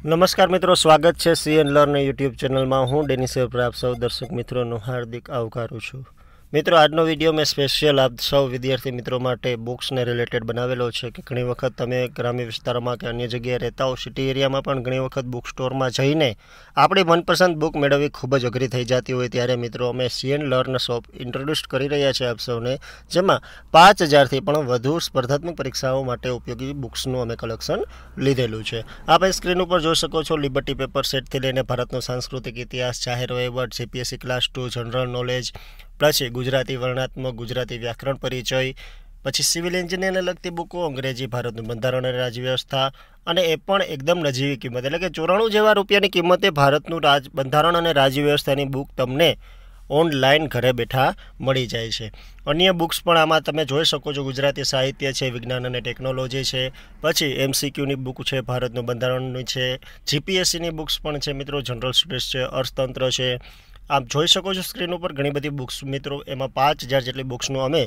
नमस्कार मित्रों, स्वागत है C N learn YouTube channel में। हूँ डेनिस पर आप सौ दर्शक मित्रों हार्दिक आवकारू छूँ। मित्रों, आजनो विडियो में स्पेशियल आप सौ विद्यार्थी मित्रों माटे बुक्स ने रिलेटेड बनावेलो छे कि घणी वखत तमे ग्राम्य विस्तार में कि अन्य जगह रहता हो, सिटी एरिया में पण घणी वखत बुक स्टोर में जईने आपणी मनपसंद बुक मेळववी खूब ज अघरी थई जाती होय त्यारे मित्रों अमे C N learn shop introduce करी रह्या छे आप सौने, जेमां 5000 थी पण वधु स्पर्धात्मक परीक्षाओं माटे उपयोगी बुक्सनुं अमे कलेक्शन लीधेलुं छे। आप स्क्रीन पर जोई शको छो। लिबर्टी पेपर सेट थी लईने भारतनो सांस्कृतिक इतिहास, जाहेर वहीवट, जीपीएससी क्लास 2, जनरल नॉलेज, पछी गुजराती वर्णात्मक, गुजराती व्याकरण परिचय, पछी सिविल एंजीनियर ने लगती बुको, अंग्रेजी, भारतનું બંધારણ અને રાજવ્યવસ્થા અને એ પણ એકદમ નજીવી કિંમત એટલે કે 94 જેવા રૂપિયાની કિંમતે ભારતનું બંધારણ અને રાજવ્યવસ્થાની બુક તમને ऑनलाइन घरे बैठा मळी जाए छे। अन्य बुक्स पण आमां तमे जोई शको छो। गुजराती साहित्य है, विज्ञान और टेक्नोलॉजी है, पछी एमसीक्यूनी बुक है, भारतનું બંધારણની है, जीपीएससी बुक्स पण है मित्रों, जनरल स्टडीज है, अर्थतंत्र है। आप जोई शको छो स्क्रीन पर घणी बधी बुक्स मित्रों, एमां 5000 जेटली बुक्सनुं अमे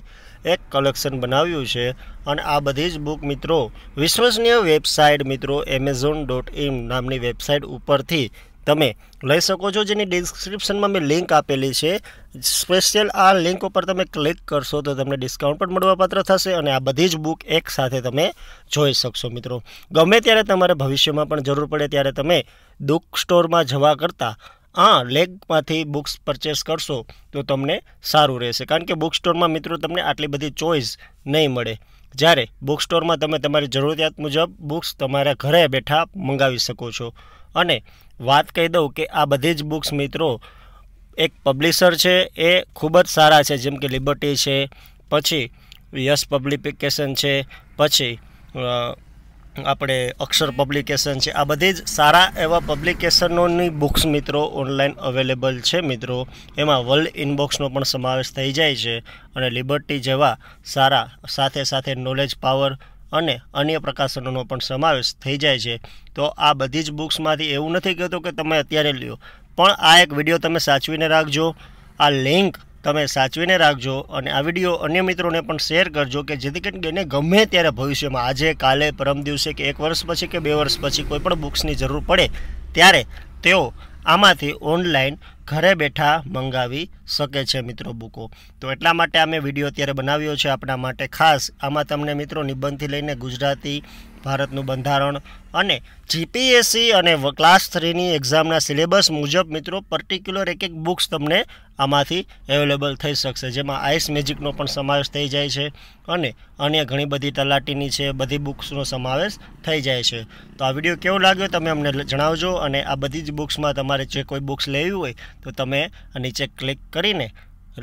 एक कलेक्शन बनाव्युं छे। अने आ बधी ज बुक मित्रों विश्वसनीय वेबसाइट मित्रों amazon.in नामनी वेबसाइट उपरथी तमे लई शको छो, जेनी डिस्क्रिप्शन में मैं लिंक आपेली है। स्पेशियल आ लिंक पर तमे क्लिक करशो तो तमने डिस्काउंट पण मळवापात्र थशे अने आ बधी ज बुक एक साथे तमे जोई शकशो। मित्रों, गमे त्यारे तमारे भविष्यमां पण जरूर पड़े त्यारे तमे बुक स्टोर में जवा करता लिंक मांथी बुक्स परचेस करशो तो तमने सारूँ रहेशे, कारण के बुक स्टोर में मित्रों तमने आटली बधी चॉइस नहीं मळे। ज्यारे बुक स्टोर में तमे तमारी जरूरियात मुजब बुक्स तमारा घरे बैठा मंगावी शको छो। अने बात कही दऊँ कि आ बधी ज बुक्स मित्रों एक पब्लिशर है ए खूब ज सारा है, जेम के लिबर्टी है, पछी यश पब्लिकेशन है, पछी આપણે અક્ષર પબ્લિકેશન છે। આ બધી જ સારા એવા પબ્લિકેશનોની બુક્સ મિત્રો ઓનલાઈન અવેલેબલ છે। મિત્રો એમાં વર્લ્ડ ઇનબોક્સનો પણ સમાવેશ થઈ જાય છે અને લિબર્ટી જેવા સારા સાથે સાથે નોલેજ પાવર અને અન્ય પ્રકાશનોનો પણ સમાવેશ થઈ જાય છે। તો આ બધી જ બુક્સમાંથી એવું નથી કહેતો કે તમે અત્યારે લ્યો, પણ આ એક વિડીયો તમે સાચવીને રાખજો, આ લિંક તમે સાચવીને રાખજો અને આ વિડીયો અન્ય મિત્રોને પણ શેર કરજો કે જેથી કરીને ગમે ત્યારે ભવિષ્યમાં આજે કાલે પરમ દિવસે કે 1 વર્ષ પછી કે 2 વર્ષ પછી કોઈ પણ બુક્સની જરૂર પડે ત્યારે તેઓ આમાંથી ઓનલાઈન ઘરે બેઠા મંગાવી શકે છે મિત્રો બુકો। તો એટલા માટે અમે વિડીયો અત્યારે બનાવ્યો છે આપણા માટે ખાસ। આમાં તમને મિત્રો નિબંધથી લઈને ગુજરાતી, ભારતનું બંધારણ અને જીપીએસસી અને ક્લાસ 3ની એક્ઝામના સિલેબસ મુજબ મિત્રો પર્ટિક્યુલર એક બુક્સ તમને આમાંથી અવેલેબલ થઈ શકશે, જેમાં આઈસ મેજિકનો પણ સમાવેશ થઈ જાય છે અને અન્ય ઘણી બધી તલાટીની છે, બધી બુક્સનો સમાવેશ થઈ જાય છે। તો આ વિડીયો કેવો લાગ્યો તમે અમને જણાવજો અને આ બધી જ બુક્સમાં તમારે જે કોઈ બુક્સ લેવી હોય તો તમે નીચે ક્લિક કરીને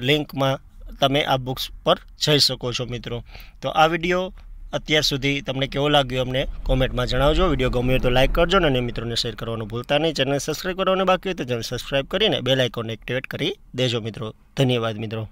લિંકમાં તમે આ બુક્સ પર જઈ શકો છો મિત્રો। તો આ વિડીયો અત્યાર સુધી તમને કેવો લાગ્યો અમને કોમેન્ટમાં જણાવજો। વિડીયો ગમ્યો તો લાઇક કરજો અને મિત્રોને શેર કરવાનું ભૂલતા નહીં। ચેનલ સબસ્ક્રાઈબ કરવાનું બાકી હોય તો ચેનલ સબસ્ક્રાઈબ કરીને બેલ આઇકોન એક્ટિવેટ કરી દેજો મિત્રો। ધન્યવાદ મિત્રો।